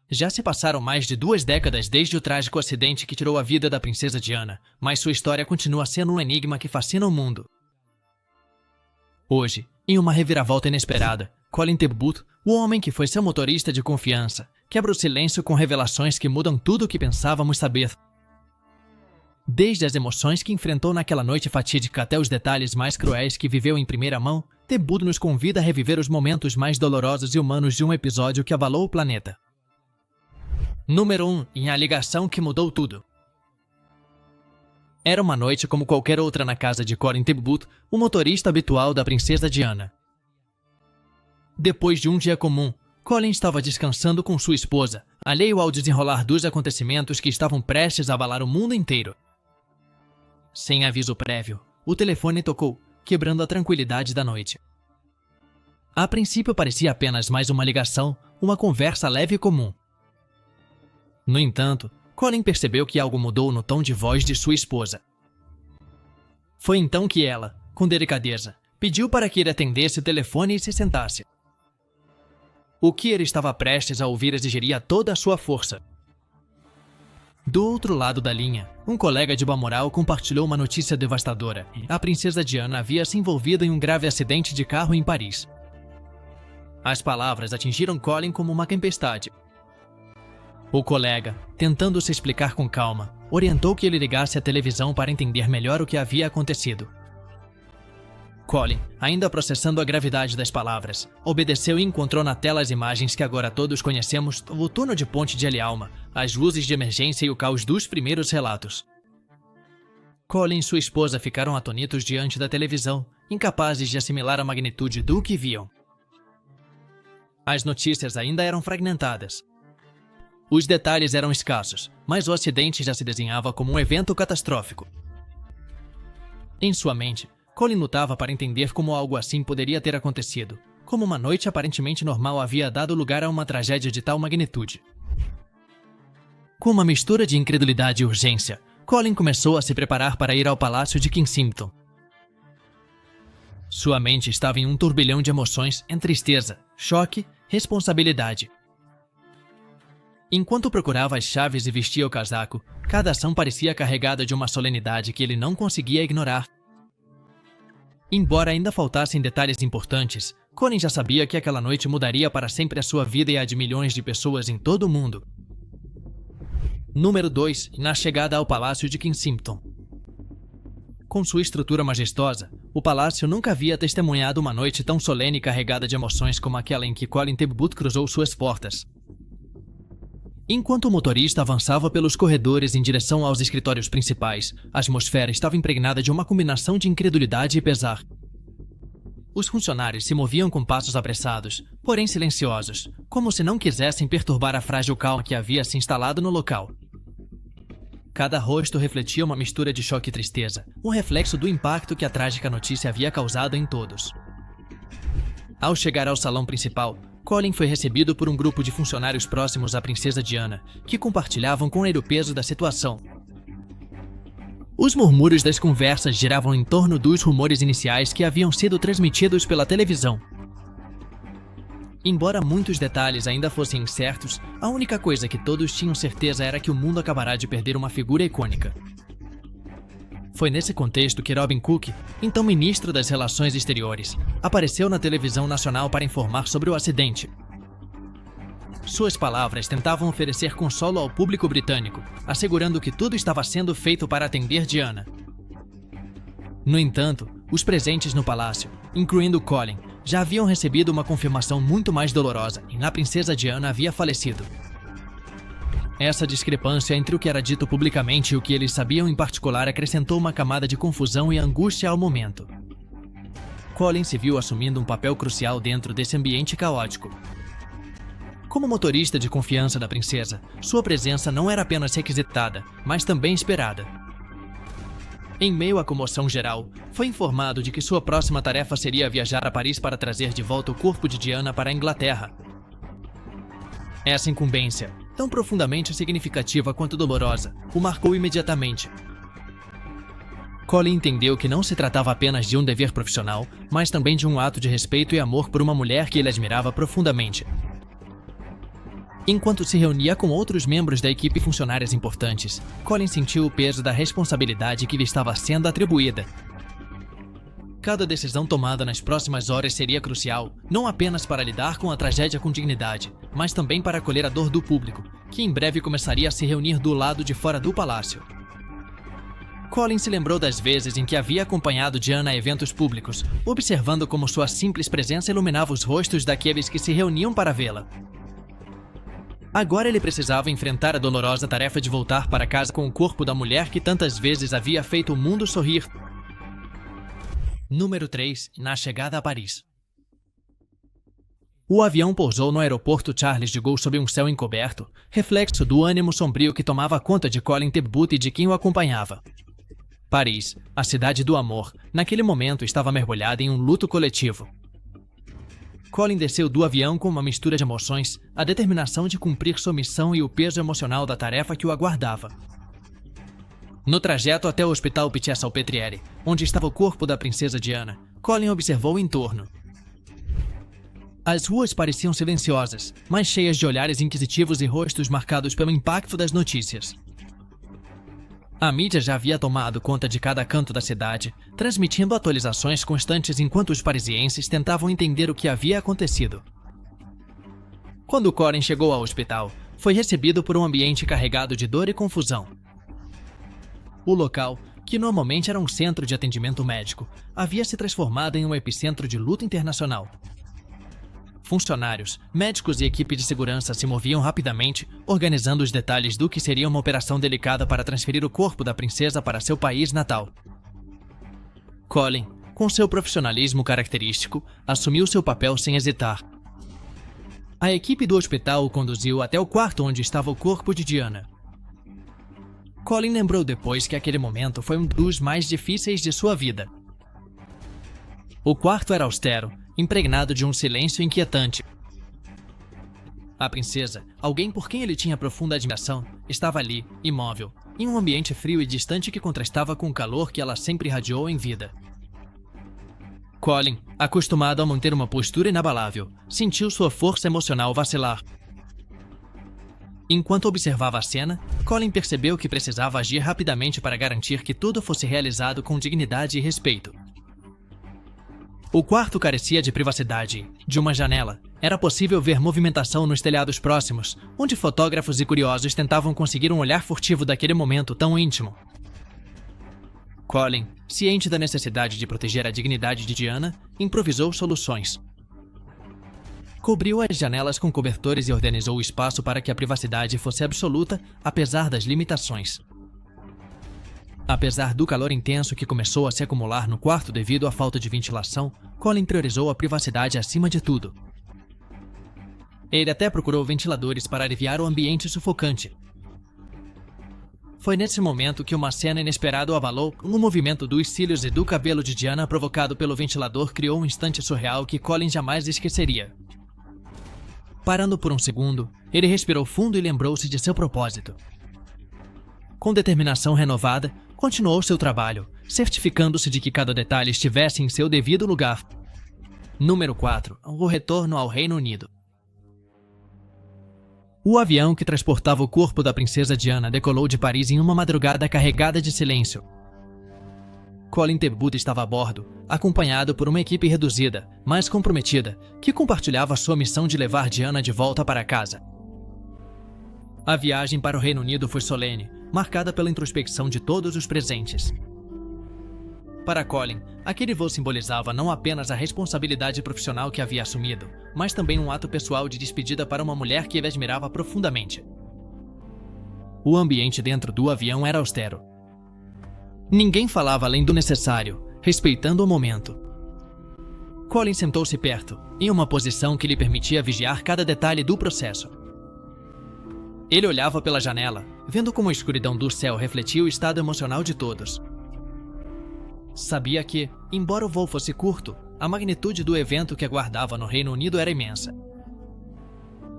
Já se passaram mais de 2 décadas desde o trágico acidente que tirou a vida da princesa Diana, mas sua história continua sendo um enigma que fascina o mundo. Hoje, em uma reviravolta inesperada, Colin Talbot, o homem que foi seu motorista de confiança, quebra o silêncio com revelações que mudam tudo o que pensávamos saber. Desde as emoções que enfrentou naquela noite fatídica até os detalhes mais cruéis que viveu em primeira mão, Talbot nos convida a reviver os momentos mais dolorosos e humanos de um episódio que abalou o planeta. Número 1. Em A Ligação que Mudou Tudo. Era uma noite como qualquer outra na casa de Colin Talbot, o motorista habitual da princesa Diana. Depois de um dia comum, Colin estava descansando com sua esposa, alheio ao desenrolar dos acontecimentos que estavam prestes a abalar o mundo inteiro. Sem aviso prévio, o telefone tocou, quebrando a tranquilidade da noite. A princípio parecia apenas mais uma ligação, uma conversa leve e comum. No entanto, Colin percebeu que algo mudou no tom de voz de sua esposa. Foi então que ela, com delicadeza, pediu para que ele atendesse o telefone e se sentasse. O que ele estava prestes a ouvir exigiria toda a sua força. Do outro lado da linha, um colega de Balmoral compartilhou uma notícia devastadora. A princesa Diana havia se envolvido em um grave acidente de carro em Paris. As palavras atingiram Colin como uma tempestade. O colega, tentando se explicar com calma, orientou que ele ligasse a televisão para entender melhor o que havia acontecido. Colin, ainda processando a gravidade das palavras, obedeceu e encontrou na tela as imagens que agora todos conhecemos: o túnel de ponte de Alma, as luzes de emergência e o caos dos primeiros relatos. Colin e sua esposa ficaram atônitos diante da televisão, incapazes de assimilar a magnitude do que viam. As notícias ainda eram fragmentadas. Os detalhes eram escassos, mas o acidente já se desenhava como um evento catastrófico. Em sua mente, Colin lutava para entender como algo assim poderia ter acontecido, como uma noite aparentemente normal havia dado lugar a uma tragédia de tal magnitude. Com uma mistura de incredulidade e urgência, Colin começou a se preparar para ir ao palácio de Kensington. Sua mente estava em um turbilhão de emoções entre tristeza, choque, responsabilidade. Enquanto procurava as chaves e vestia o casaco, cada ação parecia carregada de uma solenidade que ele não conseguia ignorar. Embora ainda faltassem detalhes importantes, Colin já sabia que aquela noite mudaria para sempre a sua vida e a de milhões de pessoas em todo o mundo. Número 2. Na chegada ao Palácio de Kensington. Com sua estrutura majestosa, o palácio nunca havia testemunhado uma noite tão solene e carregada de emoções como aquela em que Colin Talbot cruzou suas portas. Enquanto o motorista avançava pelos corredores em direção aos escritórios principais, a atmosfera estava impregnada de uma combinação de incredulidade e pesar. Os funcionários se moviam com passos apressados, porém silenciosos, como se não quisessem perturbar a frágil calma que havia se instalado no local. Cada rosto refletia uma mistura de choque e tristeza, um reflexo do impacto que a trágica notícia havia causado em todos. Ao chegar ao salão principal, Colin foi recebido por um grupo de funcionários próximos à princesa Diana, que compartilhavam com ele o peso da situação. Os murmúrios das conversas giravam em torno dos rumores iniciais que haviam sido transmitidos pela televisão. Embora muitos detalhes ainda fossem incertos, a única coisa que todos tinham certeza era que o mundo acabará de perder uma figura icônica. Foi nesse contexto que Robin Cook, então ministro das Relações Exteriores, apareceu na televisão nacional para informar sobre o acidente. Suas palavras tentavam oferecer consolo ao público britânico, assegurando que tudo estava sendo feito para atender Diana. No entanto, os presentes no palácio, incluindo Colin, já haviam recebido uma confirmação muito mais dolorosa e a princesa Diana havia falecido. Essa discrepância entre o que era dito publicamente e o que eles sabiam em particular acrescentou uma camada de confusão e angústia ao momento. Colin se viu assumindo um papel crucial dentro desse ambiente caótico. Como motorista de confiança da princesa, sua presença não era apenas requisitada, mas também esperada. Em meio à comoção geral, foi informado de que sua próxima tarefa seria viajar a Paris para trazer de volta o corpo de Diana para a Inglaterra. Essa incumbência, tão profundamente significativa quanto dolorosa, o marcou imediatamente. Colin entendeu que não se tratava apenas de um dever profissional, mas também de um ato de respeito e amor por uma mulher que ele admirava profundamente. Enquanto se reunia com outros membros da equipe e funcionários importantes, Colin sentiu o peso da responsabilidade que lhe estava sendo atribuída. Cada decisão tomada nas próximas horas seria crucial, não apenas para lidar com a tragédia com dignidade, mas também para acolher a dor do público, que em breve começaria a se reunir do lado de fora do palácio. Colin se lembrou das vezes em que havia acompanhado Diana a eventos públicos, observando como sua simples presença iluminava os rostos daqueles que se reuniam para vê-la. Agora ele precisava enfrentar a dolorosa tarefa de voltar para casa com o corpo da mulher que tantas vezes havia feito o mundo sorrir. Número 3. Na chegada a Paris. O avião pousou no aeroporto Charles de Gaulle sob um céu encoberto, reflexo do ânimo sombrio que tomava conta de Colin Talbot e de quem o acompanhava. Paris, a cidade do amor, naquele momento estava mergulhada em um luto coletivo. Colin desceu do avião com uma mistura de emoções, a determinação de cumprir sua missão e o peso emocional da tarefa que o aguardava. No trajeto até o Hospital Pitié-Salpêtrière, onde estava o corpo da princesa Diana, Colin observou o entorno. As ruas pareciam silenciosas, mas cheias de olhares inquisitivos e rostos marcados pelo impacto das notícias. A mídia já havia tomado conta de cada canto da cidade, transmitindo atualizações constantes enquanto os parisienses tentavam entender o que havia acontecido. Quando Colin chegou ao hospital, foi recebido por um ambiente carregado de dor e confusão. O local, que normalmente era um centro de atendimento médico, havia se transformado em um epicentro de luta internacional. Funcionários, médicos e equipe de segurança se moviam rapidamente, organizando os detalhes do que seria uma operação delicada para transferir o corpo da princesa para seu país natal. Colin, com seu profissionalismo característico, assumiu seu papel sem hesitar. A equipe do hospital o conduziu até o quarto onde estava o corpo de Diana. Colin lembrou depois que aquele momento foi um dos mais difíceis de sua vida. O quarto era austero, impregnado de um silêncio inquietante. A princesa, alguém por quem ele tinha profunda admiração, estava ali, imóvel, em um ambiente frio e distante que contrastava com o calor que ela sempre irradiou em vida. Colin, acostumado a manter uma postura inabalável, sentiu sua força emocional vacilar. Enquanto observava a cena, Colin percebeu que precisava agir rapidamente para garantir que tudo fosse realizado com dignidade e respeito. O quarto carecia de privacidade. De uma janela, era possível ver movimentação nos telhados próximos, onde fotógrafos e curiosos tentavam conseguir um olhar furtivo daquele momento tão íntimo. Colin, ciente da necessidade de proteger a dignidade de Diana, improvisou soluções. Cobriu as janelas com cobertores e organizou o espaço para que a privacidade fosse absoluta, apesar das limitações. Apesar do calor intenso que começou a se acumular no quarto devido à falta de ventilação, Colin priorizou a privacidade acima de tudo. Ele até procurou ventiladores para aliviar o ambiente sufocante. Foi nesse momento que uma cena inesperada o abalou. Um movimento dos cílios e do cabelo de Diana provocado pelo ventilador criou um instante surreal que Colin jamais esqueceria. Parando por um segundo, ele respirou fundo e lembrou-se de seu propósito. Com determinação renovada, continuou seu trabalho, certificando-se de que cada detalhe estivesse em seu devido lugar. Número 4. O retorno ao Reino Unido. O avião que transportava o corpo da princesa Diana decolou de Paris em uma madrugada carregada de silêncio. Colin Talbot estava a bordo, acompanhado por uma equipe reduzida, mas comprometida, que compartilhava sua missão de levar Diana de volta para casa. A viagem para o Reino Unido foi solene, marcada pela introspecção de todos os presentes. Para Colin, aquele voo simbolizava não apenas a responsabilidade profissional que havia assumido, mas também um ato pessoal de despedida para uma mulher que ele admirava profundamente. O ambiente dentro do avião era austero. Ninguém falava além do necessário, respeitando o momento. Colin sentou-se perto, em uma posição que lhe permitia vigiar cada detalhe do processo. Ele olhava pela janela, vendo como a escuridão do céu refletia o estado emocional de todos. Sabia que, embora o voo fosse curto, a magnitude do evento que aguardava no Reino Unido era imensa.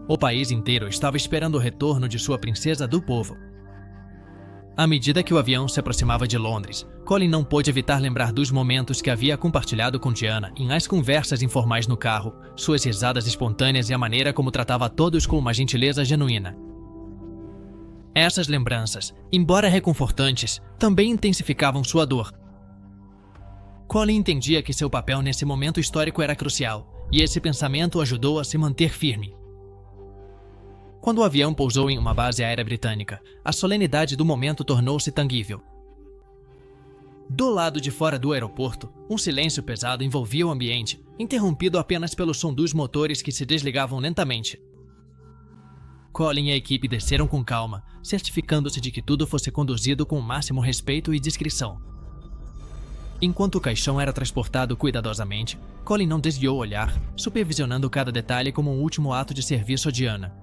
O país inteiro estava esperando o retorno de sua princesa do povo. À medida que o avião se aproximava de Londres, Colin não pôde evitar lembrar dos momentos que havia compartilhado com Diana em as conversas informais no carro, suas risadas espontâneas e a maneira como tratava a todos com uma gentileza genuína. Essas lembranças, embora reconfortantes, também intensificavam sua dor. Colin entendia que seu papel nesse momento histórico era crucial, e esse pensamento o ajudou a se manter firme. Quando o avião pousou em uma base aérea britânica, a solenidade do momento tornou-se tangível. Do lado de fora do aeroporto, um silêncio pesado envolvia o ambiente, interrompido apenas pelo som dos motores que se desligavam lentamente. Colin e a equipe desceram com calma, certificando-se de que tudo fosse conduzido com o máximo respeito e discrição. Enquanto o caixão era transportado cuidadosamente, Colin não desviou o olhar, supervisionando cada detalhe como um último ato de serviço a Diana.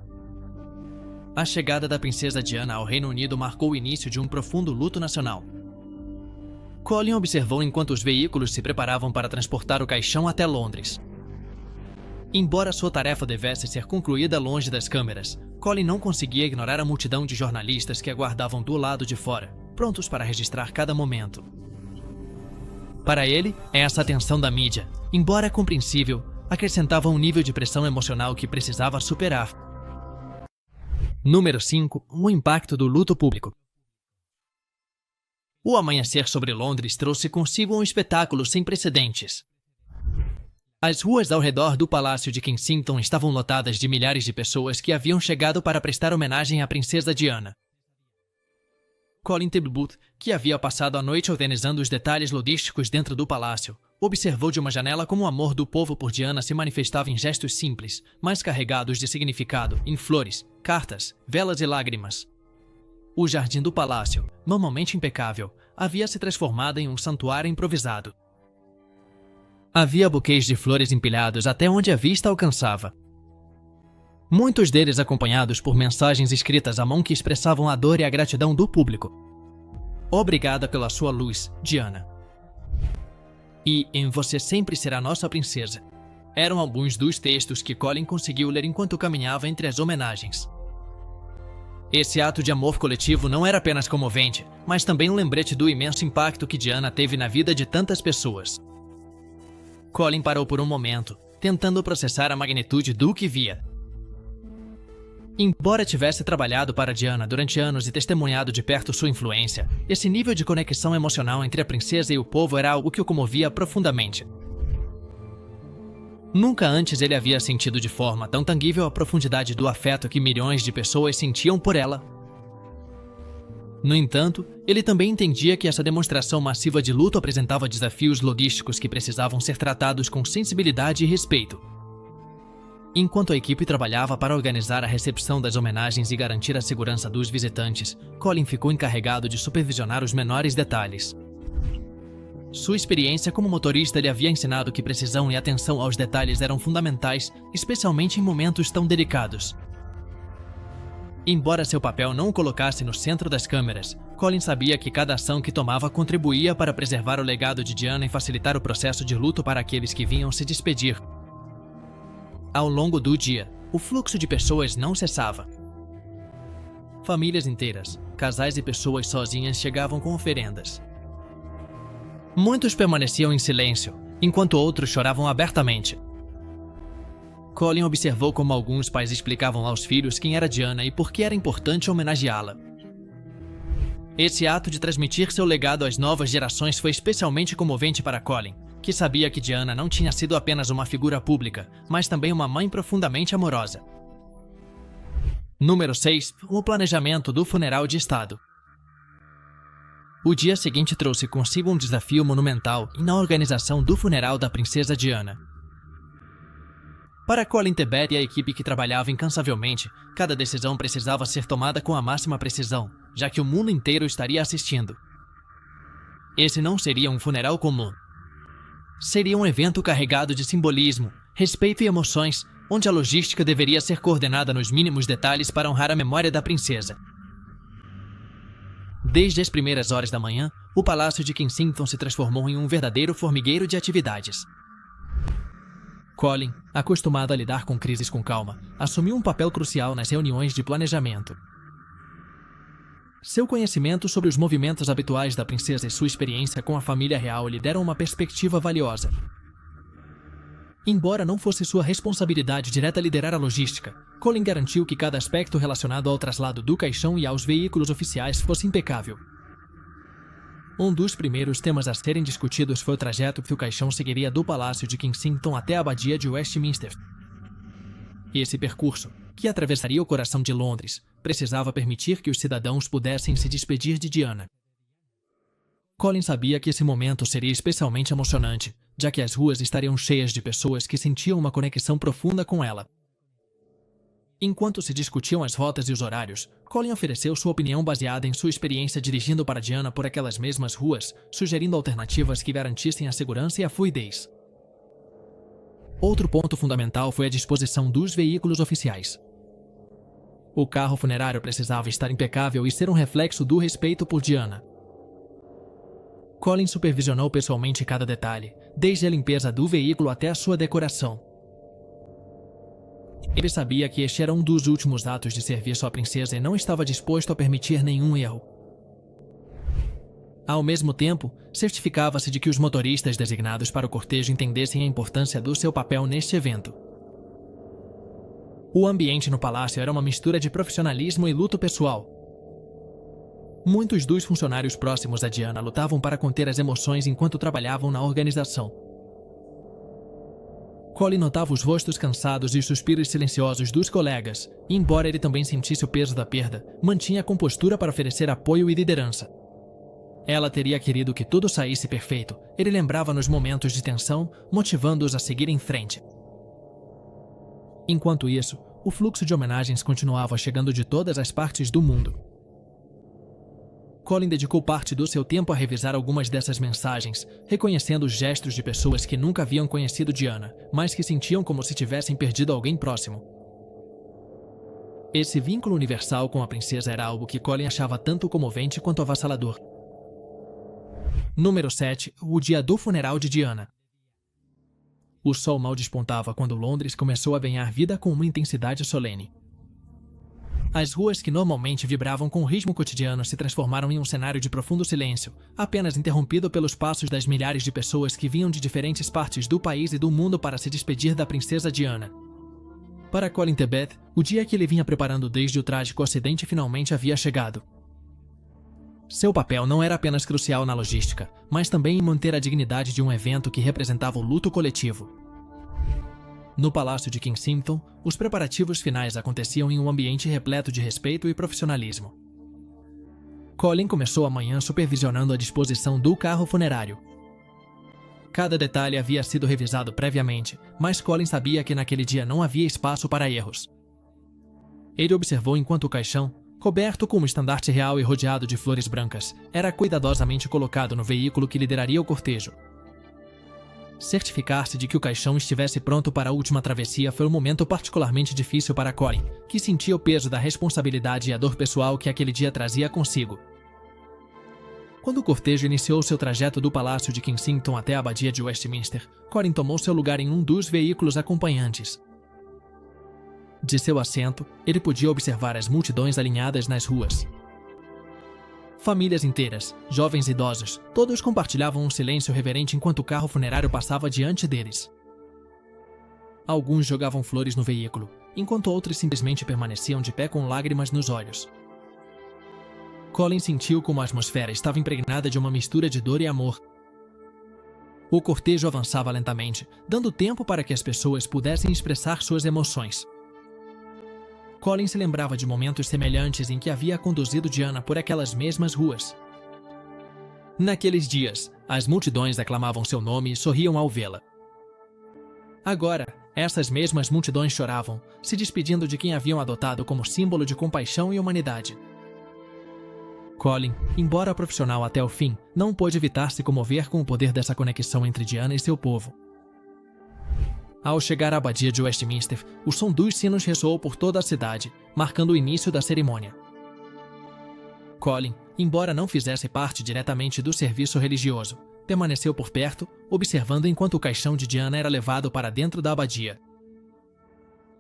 A chegada da princesa Diana ao Reino Unido marcou o início de um profundo luto nacional. Colin observou enquanto os veículos se preparavam para transportar o caixão até Londres. Embora sua tarefa devesse ser concluída longe das câmeras, Colin não conseguia ignorar a multidão de jornalistas que aguardavam do lado de fora, prontos para registrar cada momento. Para ele, essa atenção da mídia, embora compreensível, acrescentava um nível de pressão emocional que precisava superar. Número 5. O impacto do luto público. O amanhecer sobre Londres trouxe consigo um espetáculo sem precedentes. As ruas ao redor do Palácio de Kensington estavam lotadas de milhares de pessoas que haviam chegado para prestar homenagem à princesa Diana. Colin Talbot, que havia passado a noite organizando os detalhes logísticos dentro do palácio, observou de uma janela como o amor do povo por Diana se manifestava em gestos simples, mas carregados de significado, em flores, cartas, velas e lágrimas. O jardim do palácio, normalmente impecável, havia se transformado em um santuário improvisado. Havia buquês de flores empilhados até onde a vista alcançava. Muitos deles acompanhados por mensagens escritas à mão que expressavam a dor e a gratidão do público. Obrigada pela sua luz, Diana. E em você sempre será nossa princesa. Eram alguns dos textos que Colin conseguiu ler enquanto caminhava entre as homenagens. Esse ato de amor coletivo não era apenas comovente, mas também um lembrete do imenso impacto que Diana teve na vida de tantas pessoas. Colin parou por um momento, tentando processar a magnitude do que via. Embora tivesse trabalhado para Diana durante anos e testemunhado de perto sua influência, esse nível de conexão emocional entre a princesa e o povo era algo que o comovia profundamente. Nunca antes ele havia sentido de forma tão tangível a profundidade do afeto que milhões de pessoas sentiam por ela. No entanto, ele também entendia que essa demonstração massiva de luto apresentava desafios logísticos que precisavam ser tratados com sensibilidade e respeito. Enquanto a equipe trabalhava para organizar a recepção das homenagens e garantir a segurança dos visitantes, Colin ficou encarregado de supervisionar os menores detalhes. Sua experiência como motorista lhe havia ensinado que precisão e atenção aos detalhes eram fundamentais, especialmente em momentos tão delicados. Embora seu papel não o colocasse no centro das câmeras, Colin sabia que cada ação que tomava contribuía para preservar o legado de Diana e facilitar o processo de luto para aqueles que vinham se despedir. Ao longo do dia, o fluxo de pessoas não cessava. Famílias inteiras, casais e pessoas sozinhas chegavam com oferendas. Muitos permaneciam em silêncio, enquanto outros choravam abertamente. Colin observou como alguns pais explicavam aos filhos quem era Diana e por que era importante homenageá-la. Esse ato de transmitir seu legado às novas gerações foi especialmente comovente para Colin, que sabia que Diana não tinha sido apenas uma figura pública, mas também uma mãe profundamente amorosa. Número 6. O planejamento do funeral de Estado. O dia seguinte trouxe consigo um desafio monumental na organização do funeral da princesa Diana. Para Colin Tebet e a equipe que trabalhava incansavelmente, cada decisão precisava ser tomada com a máxima precisão, já que o mundo inteiro estaria assistindo. Esse não seria um funeral comum. Seria um evento carregado de simbolismo, respeito e emoções, onde a logística deveria ser coordenada nos mínimos detalhes para honrar a memória da princesa. Desde as primeiras horas da manhã, o Palácio de Kensington se transformou em um verdadeiro formigueiro de atividades. Colin, acostumado a lidar com crises com calma, assumiu um papel crucial nas reuniões de planejamento. Seu conhecimento sobre os movimentos habituais da princesa e sua experiência com a família real lhe deram uma perspectiva valiosa. Embora não fosse sua responsabilidade direta liderar a logística, Colin garantiu que cada aspecto relacionado ao traslado do caixão e aos veículos oficiais fosse impecável. Um dos primeiros temas a serem discutidos foi o trajeto que o caixão seguiria do Palácio de Kensington até a Abadia de Westminster. Esse percurso, que atravessaria o coração de Londres, precisava permitir que os cidadãos pudessem se despedir de Diana. Colin sabia que esse momento seria especialmente emocionante, já que as ruas estariam cheias de pessoas que sentiam uma conexão profunda com ela. Enquanto se discutiam as rotas e os horários, Colin ofereceu sua opinião baseada em sua experiência dirigindo para Diana por aquelas mesmas ruas, sugerindo alternativas que garantissem a segurança e a fluidez. Outro ponto fundamental foi a disposição dos veículos oficiais. O carro funerário precisava estar impecável e ser um reflexo do respeito por Diana. Colin supervisionou pessoalmente cada detalhe, desde a limpeza do veículo até a sua decoração. Ele sabia que este era um dos últimos atos de serviço à princesa e não estava disposto a permitir nenhum erro. Ao mesmo tempo, certificava-se de que os motoristas designados para o cortejo entendessem a importância do seu papel neste evento. O ambiente no palácio era uma mistura de profissionalismo e luto pessoal. Muitos dos funcionários próximos a Diana lutavam para conter as emoções enquanto trabalhavam na organização. Colin notava os rostos cansados e os suspiros silenciosos dos colegas, e embora ele também sentisse o peso da perda, mantinha a compostura para oferecer apoio e liderança. Ela teria querido que tudo saísse perfeito, ele lembrava nos momentos de tensão, motivando-os a seguir em frente. Enquanto isso, o fluxo de homenagens continuava chegando de todas as partes do mundo. Colin dedicou parte do seu tempo a revisar algumas dessas mensagens, reconhecendo os gestos de pessoas que nunca haviam conhecido Diana, mas que sentiam como se tivessem perdido alguém próximo. Esse vínculo universal com a princesa era algo que Colin achava tanto comovente quanto avassalador. Número 7. O dia do funeral de Diana. O sol mal despontava quando Londres começou a ganhar vida com uma intensidade solene. As ruas que normalmente vibravam com o ritmo cotidiano se transformaram em um cenário de profundo silêncio, apenas interrompido pelos passos das milhares de pessoas que vinham de diferentes partes do país e do mundo para se despedir da princesa Diana. Para Colin Tebet, o dia que ele vinha preparando desde o trágico acidente finalmente havia chegado. Seu papel não era apenas crucial na logística, mas também em manter a dignidade de um evento que representava o luto coletivo. No Palácio de Kensington, os preparativos finais aconteciam em um ambiente repleto de respeito e profissionalismo. Colin começou a manhã supervisionando a disposição do carro funerário. Cada detalhe havia sido revisado previamente, mas Colin sabia que naquele dia não havia espaço para erros. Ele observou enquanto o caixão, coberto com um estandarte real e rodeado de flores brancas, era cuidadosamente colocado no veículo que lideraria o cortejo. Certificar-se de que o caixão estivesse pronto para a última travessia foi um momento particularmente difícil para Colin, que sentia o peso da responsabilidade e a dor pessoal que aquele dia trazia consigo. Quando o cortejo iniciou seu trajeto do Palácio de Kensington até a Abadia de Westminster, Colin tomou seu lugar em um dos veículos acompanhantes. De seu assento, ele podia observar as multidões alinhadas nas ruas. Famílias inteiras, jovens e idosos, todos compartilhavam um silêncio reverente enquanto o carro funerário passava diante deles. Alguns jogavam flores no veículo, enquanto outros simplesmente permaneciam de pé com lágrimas nos olhos. Colin sentiu como a atmosfera estava impregnada de uma mistura de dor e amor. O cortejo avançava lentamente, dando tempo para que as pessoas pudessem expressar suas emoções. Colin se lembrava de momentos semelhantes em que havia conduzido Diana por aquelas mesmas ruas. Naqueles dias, as multidões aclamavam seu nome e sorriam ao vê-la. Agora, essas mesmas multidões choravam, se despedindo de quem haviam adotado como símbolo de compaixão e humanidade. Colin, embora profissional até o fim, não pôde evitar se comover com o poder dessa conexão entre Diana e seu povo. Ao chegar à Abadia de Westminster, o som dos sinos ressoou por toda a cidade, marcando o início da cerimônia. Colin, embora não fizesse parte diretamente do serviço religioso, permaneceu por perto, observando enquanto o caixão de Diana era levado para dentro da abadia.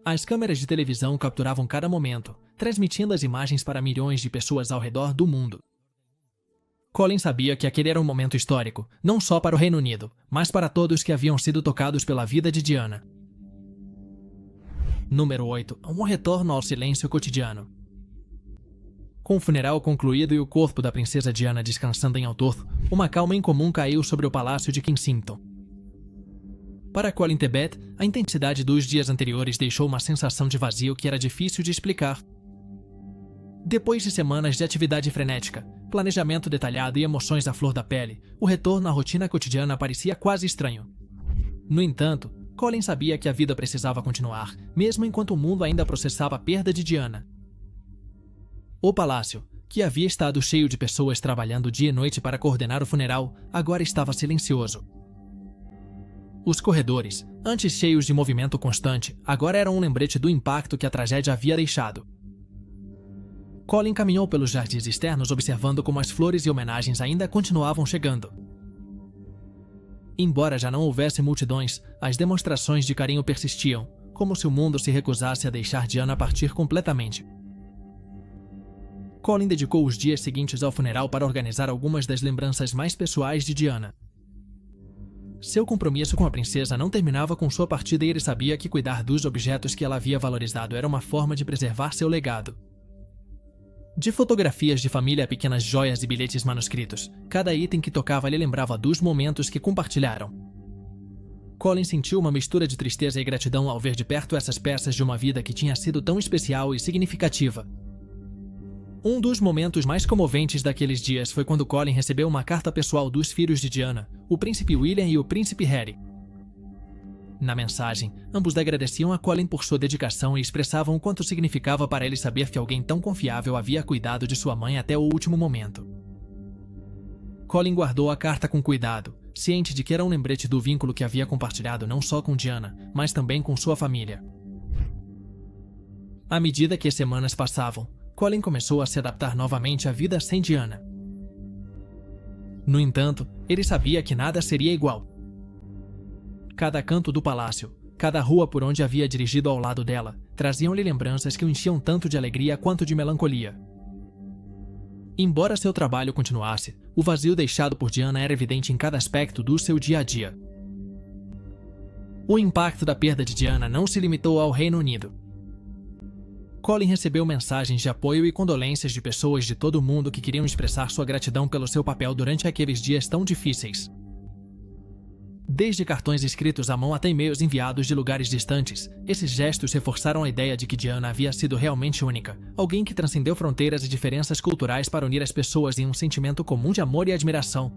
As câmeras de televisão capturavam cada momento, transmitindo as imagens para milhões de pessoas ao redor do mundo. Colin sabia que aquele era um momento histórico, não só para o Reino Unido, mas para todos que haviam sido tocados pela vida de Diana. Número 8. Um retorno ao silêncio cotidiano. Com o funeral concluído e o corpo da princesa Diana descansando em Altorf, uma calma incomum caiu sobre o palácio de Kensington. Para Colin Tebet, a intensidade dos dias anteriores deixou uma sensação de vazio que era difícil de explicar. Depois de semanas de atividade frenética, planejamento detalhado e emoções à flor da pele, o retorno à rotina cotidiana parecia quase estranho. No entanto, Colin sabia que a vida precisava continuar, mesmo enquanto o mundo ainda processava a perda de Diana. O palácio, que havia estado cheio de pessoas trabalhando dia e noite para coordenar o funeral, agora estava silencioso. Os corredores, antes cheios de movimento constante, agora eram um lembrete do impacto que a tragédia havia deixado. Colin caminhou pelos jardins externos observando como as flores e homenagens ainda continuavam chegando. Embora já não houvesse multidões, as demonstrações de carinho persistiam, como se o mundo se recusasse a deixar Diana partir completamente. Colin dedicou os dias seguintes ao funeral para organizar algumas das lembranças mais pessoais de Diana. Seu compromisso com a princesa não terminava com sua partida e ele sabia que cuidar dos objetos que ela havia valorizado era uma forma de preservar seu legado. De fotografias de família a pequenas joias e bilhetes manuscritos, cada item que tocava lhe lembrava dos momentos que compartilharam. Colin sentiu uma mistura de tristeza e gratidão ao ver de perto essas peças de uma vida que tinha sido tão especial e significativa. Um dos momentos mais comoventes daqueles dias foi quando Colin recebeu uma carta pessoal dos filhos de Diana, o príncipe William e o príncipe Harry. Na mensagem, ambos agradeciam a Colin por sua dedicação e expressavam o quanto significava para ele saber que alguém tão confiável havia cuidado de sua mãe até o último momento. Colin guardou a carta com cuidado, ciente de que era um lembrete do vínculo que havia compartilhado não só com Diana, mas também com sua família. À medida que as semanas passavam, Colin começou a se adaptar novamente à vida sem Diana. No entanto, ele sabia que nada seria igual. Cada canto do palácio, cada rua por onde havia dirigido ao lado dela, traziam-lhe lembranças que o enchiam tanto de alegria quanto de melancolia. Embora seu trabalho continuasse, o vazio deixado por Diana era evidente em cada aspecto do seu dia a dia. O impacto da perda de Diana não se limitou ao Reino Unido. Colin recebeu mensagens de apoio e condolências de pessoas de todo o mundo que queriam expressar sua gratidão pelo seu papel durante aqueles dias tão difíceis. Desde cartões escritos à mão até e-mails enviados de lugares distantes, esses gestos reforçaram a ideia de que Diana havia sido realmente única, alguém que transcendeu fronteiras e diferenças culturais para unir as pessoas em um sentimento comum de amor e admiração.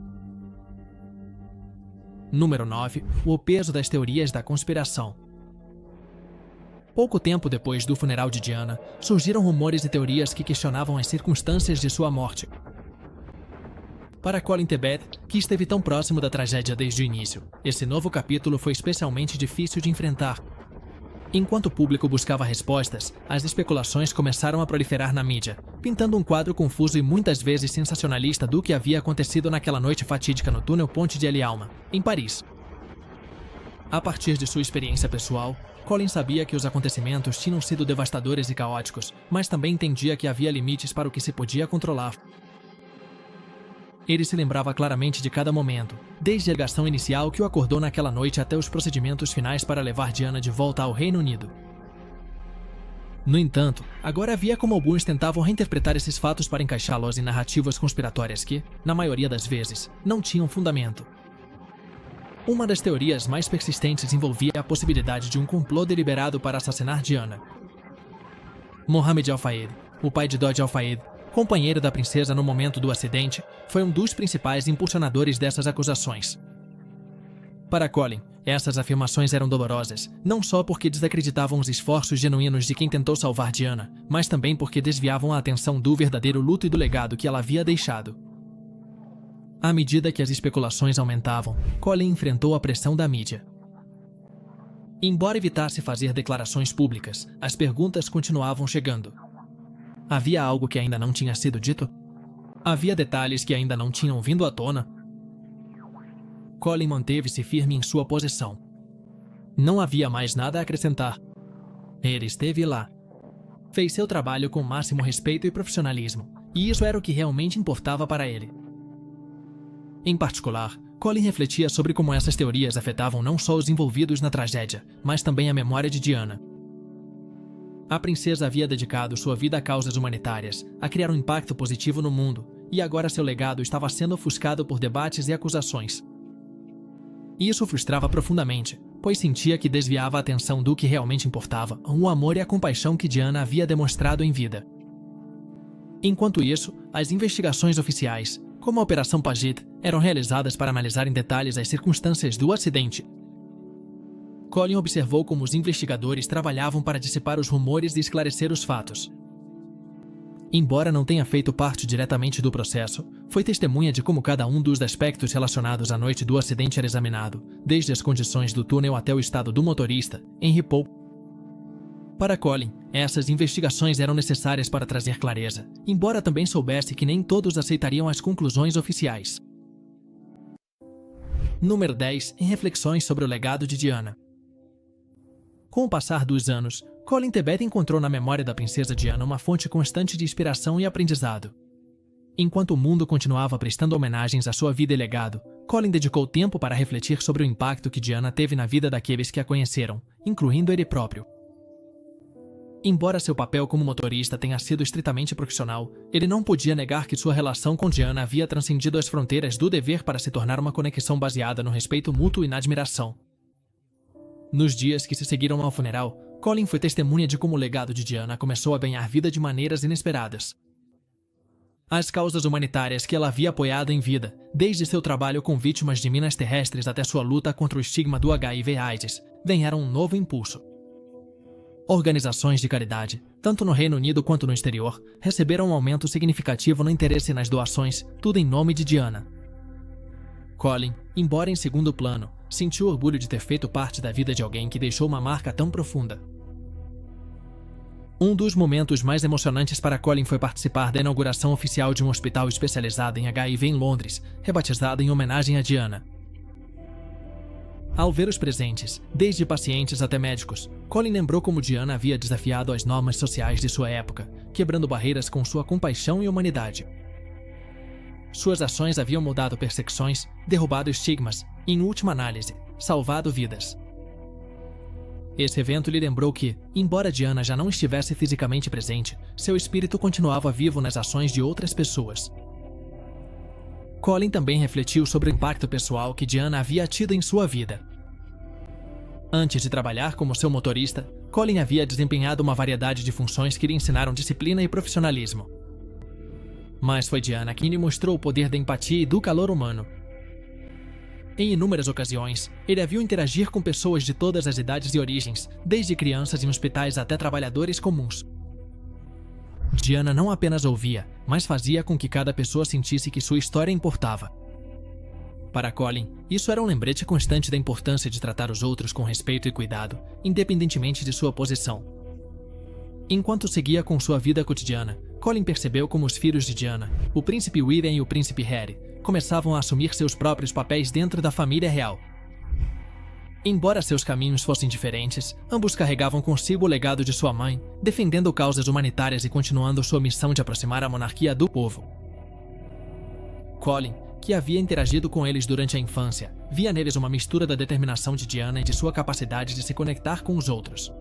Número 9. O peso das teorias da conspiração. Pouco tempo depois do funeral de Diana, surgiram rumores e teorias que questionavam as circunstâncias de sua morte. Para Colin Tebet, que esteve tão próximo da tragédia desde o início, esse novo capítulo foi especialmente difícil de enfrentar. Enquanto o público buscava respostas, as especulações começaram a proliferar na mídia, pintando um quadro confuso e muitas vezes sensacionalista do que havia acontecido naquela noite fatídica no túnel Ponte de El Alma, em Paris. A partir de sua experiência pessoal, Colin sabia que os acontecimentos tinham sido devastadores e caóticos, mas também entendia que havia limites para o que se podia controlar. Ele se lembrava claramente de cada momento, desde a ligação inicial que o acordou naquela noite até os procedimentos finais para levar Diana de volta ao Reino Unido. No entanto, agora havia como alguns tentavam reinterpretar esses fatos para encaixá-los em narrativas conspiratórias que, na maioria das vezes, não tinham fundamento. Uma das teorias mais persistentes envolvia a possibilidade de um complô deliberado para assassinar Diana. Mohammed Al-Fayed, o pai de Dodi Al-Fayed, companheiro da princesa no momento do acidente, foi um dos principais impulsionadores dessas acusações. Para Colin, essas afirmações eram dolorosas, não só porque desacreditavam os esforços genuínos de quem tentou salvar Diana, mas também porque desviavam a atenção do verdadeiro luto e do legado que ela havia deixado. À medida que as especulações aumentavam, Colin enfrentou a pressão da mídia. Embora evitasse fazer declarações públicas, as perguntas continuavam chegando. Havia algo que ainda não tinha sido dito? Havia detalhes que ainda não tinham vindo à tona? Colin manteve-se firme em sua posição. Não havia mais nada a acrescentar. Ele esteve lá. Fez seu trabalho com o máximo respeito e profissionalismo, e isso era o que realmente importava para ele. Em particular, Colin refletia sobre como essas teorias afetavam não só os envolvidos na tragédia, mas também a memória de Diana. A princesa havia dedicado sua vida a causas humanitárias, a criar um impacto positivo no mundo, e agora seu legado estava sendo ofuscado por debates e acusações. Isso frustrava profundamente, pois sentia que desviava a atenção do que realmente importava, o amor e a compaixão que Diana havia demonstrado em vida. Enquanto isso, as investigações oficiais, como a Operação Paget, eram realizadas para analisar em detalhes as circunstâncias do acidente. Colin observou como os investigadores trabalhavam para dissipar os rumores e esclarecer os fatos. Embora não tenha feito parte diretamente do processo, foi testemunha de como cada um dos aspectos relacionados à noite do acidente era examinado, desde as condições do túnel até o estado do motorista, Henry Paul. Para Colin, essas investigações eram necessárias para trazer clareza, embora também soubesse que nem todos aceitariam as conclusões oficiais. Número 10. Em reflexões sobre o legado de Diana. Com o passar dos anos, Colin Tebet encontrou na memória da princesa Diana uma fonte constante de inspiração e aprendizado. Enquanto o mundo continuava prestando homenagens à sua vida e legado, Colin dedicou tempo para refletir sobre o impacto que Diana teve na vida daqueles que a conheceram, incluindo ele próprio. Embora seu papel como motorista tenha sido estritamente profissional, ele não podia negar que sua relação com Diana havia transcendido as fronteiras do dever para se tornar uma conexão baseada no respeito mútuo e na admiração. Nos dias que se seguiram ao funeral, Colin foi testemunha de como o legado de Diana começou a ganhar vida de maneiras inesperadas. As causas humanitárias que ela havia apoiado em vida, desde seu trabalho com vítimas de minas terrestres até sua luta contra o estigma do HIV/AIDS, ganharam um novo impulso. Organizações de caridade, tanto no Reino Unido quanto no exterior, receberam um aumento significativo no interesse nas doações, tudo em nome de Diana. Colin, embora em segundo plano, sentiu orgulho de ter feito parte da vida de alguém que deixou uma marca tão profunda. Um dos momentos mais emocionantes para Colin foi participar da inauguração oficial de um hospital especializado em HIV em Londres, rebatizado em homenagem a Diana. Ao ver os presentes, desde pacientes até médicos, Colin lembrou como Diana havia desafiado as normas sociais de sua época, quebrando barreiras com sua compaixão e humanidade. Suas ações haviam mudado percepções, derrubado estigmas e, em última análise, salvado vidas. Esse evento lhe lembrou que, embora Diana já não estivesse fisicamente presente, seu espírito continuava vivo nas ações de outras pessoas. Colin também refletiu sobre o impacto pessoal que Diana havia tido em sua vida. Antes de trabalhar como seu motorista, Colin havia desempenhado uma variedade de funções que lhe ensinaram disciplina e profissionalismo. Mas foi Diana quem lhe mostrou o poder da empatia e do calor humano. Em inúmeras ocasiões, ele a viu interagir com pessoas de todas as idades e origens, desde crianças em hospitais até trabalhadores comuns. Diana não apenas ouvia, mas fazia com que cada pessoa sentisse que sua história importava. Para Colin, isso era um lembrete constante da importância de tratar os outros com respeito e cuidado, independentemente de sua posição. Enquanto seguia com sua vida cotidiana, Colin percebeu como os filhos de Diana, o príncipe William e o príncipe Harry, começavam a assumir seus próprios papéis dentro da família real. Embora seus caminhos fossem diferentes, ambos carregavam consigo o legado de sua mãe, defendendo causas humanitárias e continuando sua missão de aproximar a monarquia do povo. Colin, que havia interagido com eles durante a infância, via neles uma mistura da determinação de Diana e de sua capacidade de se conectar com os outros.